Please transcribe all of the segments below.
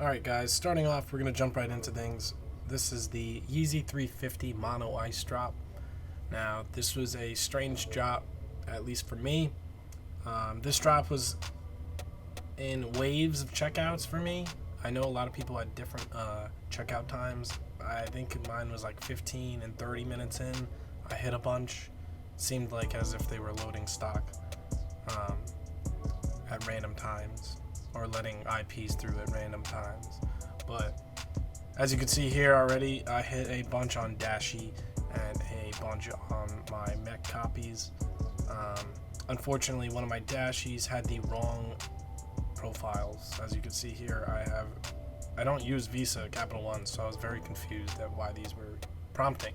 Alright guys, starting off, we're going to jump right into things. This is the Yzy 350 Mono Ice drop. Now, this was a strange drop, at least for me. This drop was in waves of checkouts for me. I know a lot of people had different checkout times. I think mine was like 15 and 30 minutes in. I hit a bunch. Seemed like as if they were loading stock at random times, or letting IPs through at random times. But as you can see here already, I hit a bunch on Dashy and a bunch on my mech copies. Unfortunately, one of my Dashies had the wrong profiles. As you can see here, I don't use Visa Capital One, so I was very confused at why these were prompting.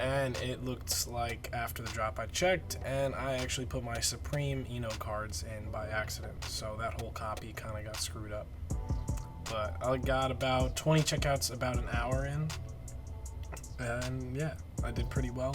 And it looked like after the drop I checked, and I actually put my Supreme Eno cards in by accident, so that whole copy kind of got screwed up. But I got about 20 checkouts about an hour in, and yeah, I did pretty well.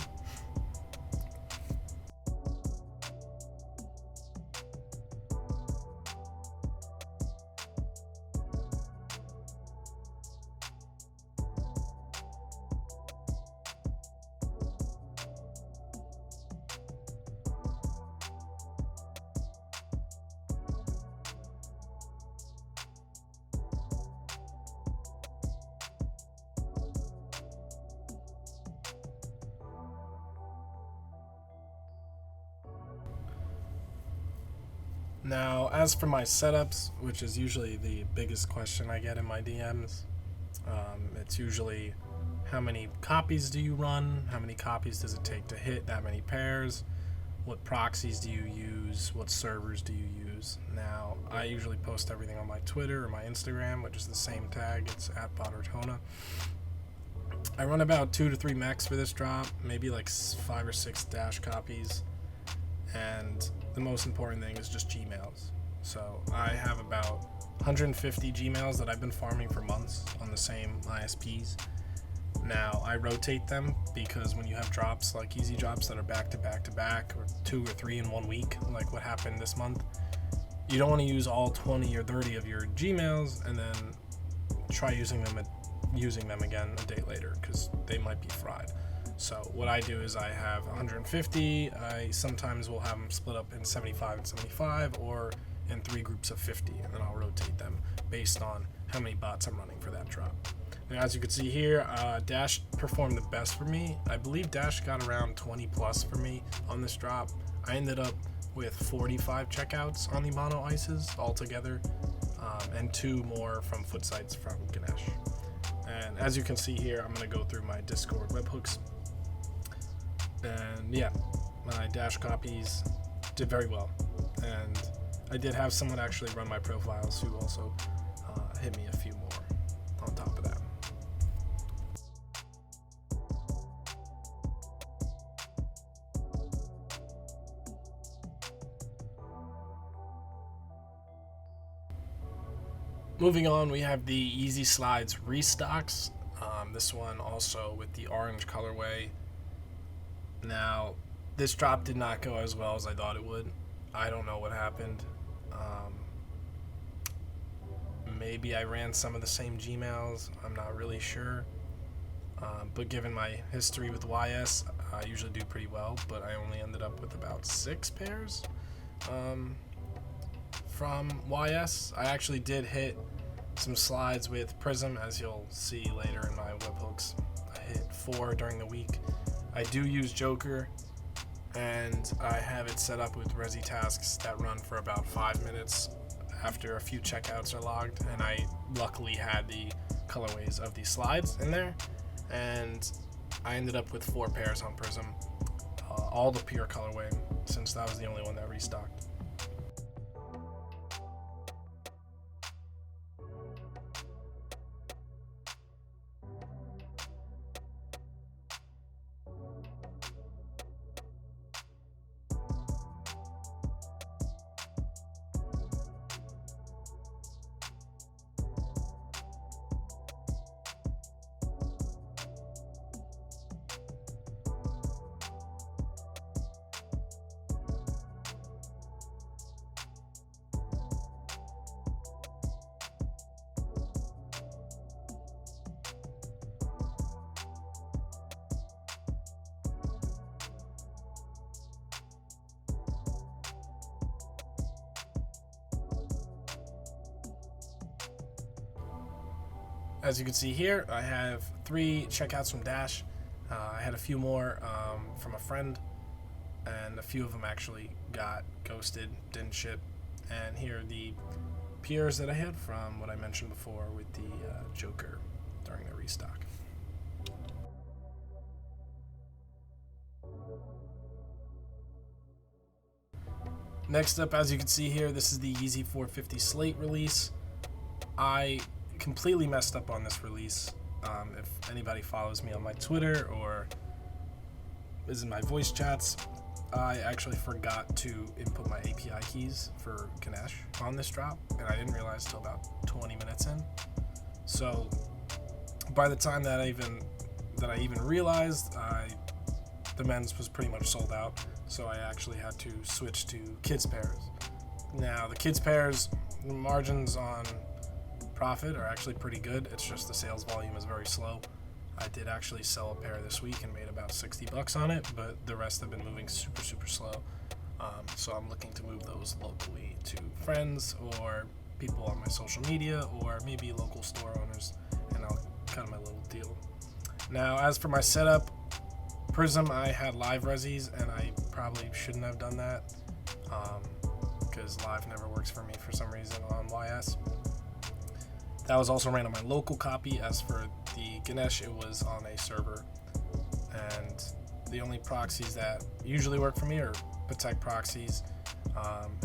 Now, as for my setups, which is usually the biggest question I get in my DMs, it's usually how many copies do you run, how many copies does it take to hit that many pairs, what proxies do you use, what servers do you use. Now, I usually post everything on my Twitter or my Instagram, which is the same tag, it's @Pottertona. I run about 2 to 3 mechs for this drop, maybe like 5 or 6 Dash copies, and the most important thing is just Gmails. So I have about 150 Gmails that I've been farming for months on the same ISPs. Now I rotate them because when you have drops like easy drops that are back to back to back, or 2 or 3 in 1 week, like what happened this month, you don't want to use all 20 or 30 of your Gmails and then try using them again a day later, because they might be fried. So what I do is I have 150. I sometimes will have them split up in 75 and 75, or in 3 groups of 50, and then I'll rotate them based on how many bots I'm running for that drop. Now, as you can see here, Dash performed the best for me. I believe Dash got around 20 plus for me on this drop. I ended up with 45 checkouts on the mono ices altogether, and 2 more from foot sites from Ganesh. And as you can see here, I'm going to go through my Discord webhooks. And yeah, my Dash copies did very well. And I did have someone actually run my profiles who also hit me a few more on top of that. Moving on, we have the Yzy Slides restocks. This one also with the orange colorway. Now, this drop did not go as well as I thought it would. I don't know what happened. Maybe I ran some of the same Gmails. I'm not really sure. But given my history with YS, I usually do pretty well. But I only ended up with about 6 pairs from YS. I actually did hit some slides with Prism, as you'll see later in my webhooks. I hit 4 during the week. I do use Joker, and I have it set up with Resi tasks that run for about 5 minutes after a few checkouts are logged, and I luckily had the colorways of these slides in there, and I ended up with 4 pairs on Prism, all the pure colorway, since that was the only one that restocked. As you can see here, I have 3 checkouts from Dash. I had a few more from a friend, and a few of them actually got ghosted, didn't ship. And here are the PRs that I had from what I mentioned before with the Joker during the restock. Next up, as you can see here, this is the Yzy 450 Slate release. I completely messed up on this release. If anybody follows me on my Twitter or is in my voice chats, I actually forgot to input my API keys for Ganesh on this drop, and I didn't realize till about 20 minutes in. So by the time that I even realized, the men's was pretty much sold out. So I actually had to switch to kids pairs. Now the kids pairs margins on profit are actually pretty good. It's just the sales volume is very slow. I did actually sell a pair this week and made about $60 on it, but the rest have been moving super slow. So I'm looking to move those locally to friends or people on my social media or maybe local store owners, and I'll cut my little deal. Now, as for my setup, Prism, I had live resis, and I probably shouldn't have done that because live never works for me for some reason on YS. That was also ran on my local copy. As for the Ganesh, it was on a server, and the only proxies that usually work for me are Protect proxies,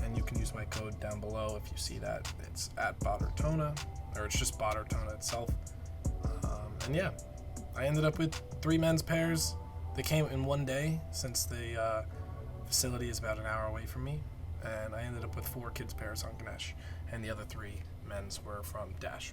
and you can use my code down below if you see that. It's at Bottertona, or it's just Bottertona itself. And yeah, I ended up with 3 men's pairs. They came in one day since the facility is about an hour away from me, and I ended up with 4 kids pairs on Ganesh, and the other 3 men's were from Dash.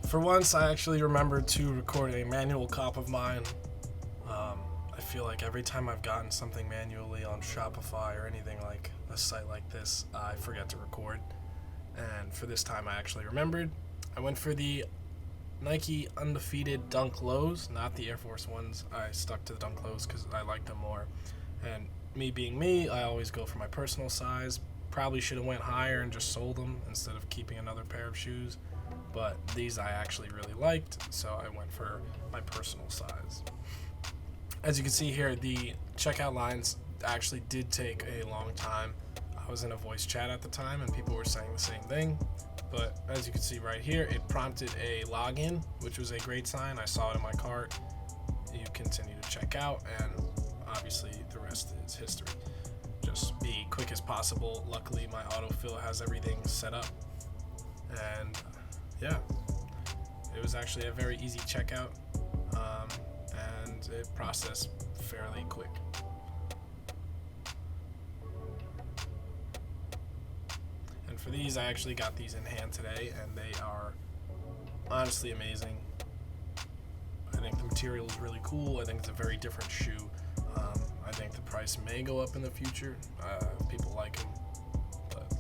For once, I actually remembered to record a manual cop of mine. I feel like every time I've gotten something manually on Shopify or anything like a site like this, I forget to record. And for this time, I actually remembered. I went for the Nike Undftd Dunk Lows, not the Air Force Ones. I stuck to the Dunk Lows because I like them more. And me being me, I always go for my personal size. Probably should have went higher and just sold them instead of keeping another pair of shoes. But these I actually really liked, so I went for my personal size. As you can see here, the checkout lines actually did take a long time. I was in a voice chat at the time and people were saying the same thing. But as you can see right here, it prompted a login, which was a great sign. I saw it in my cart. You continue to check out, and obviously the rest is history. Just be quick as possible. Luckily, my autofill has everything set up. And yeah, it was actually a very easy checkout, and it processed fairly quick. And for these, I actually got these in hand today, and they are honestly amazing. I think the material is really cool. I think it's a very different shoe. I think the price may go up in the future if people like them. But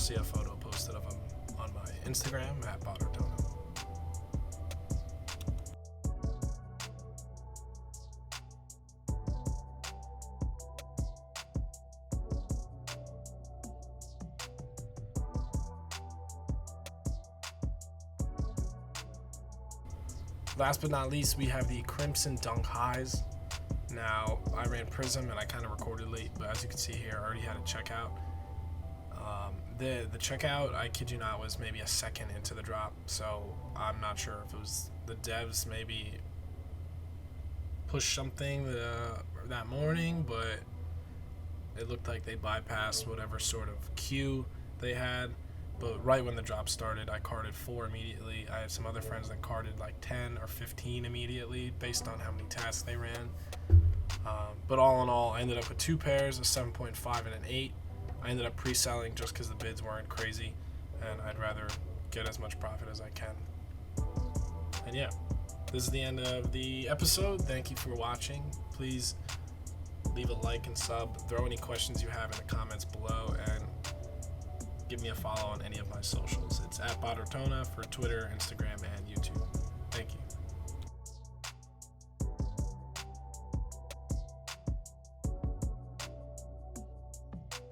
see a photo posted of them on my Instagram at Undftd. Last but not least, we have the Crimson Dunk Highs. Now, I ran Prism and I kind of recorded late, but as you can see here, I already had a checkout. The checkout, I kid you not, was maybe a second into the drop, so I'm not sure if it was the devs maybe pushed something that morning, but it looked like they bypassed whatever sort of queue they had. But right when the drop started, I carded 4 immediately. I had some other friends that carded like 10 or 15 immediately based on how many tasks they ran. But all in all, I ended up with 2 pairs, a 7.5 and an 8. I ended up pre-selling just because the bids weren't crazy, and I'd rather get as much profit as I can. And yeah, this is the end of the episode. Thank you for watching. Please leave a like and sub. Throw any questions you have in the comments below, and give me a follow on any of my socials. It's at Undftd for Twitter, Instagram, and YouTube.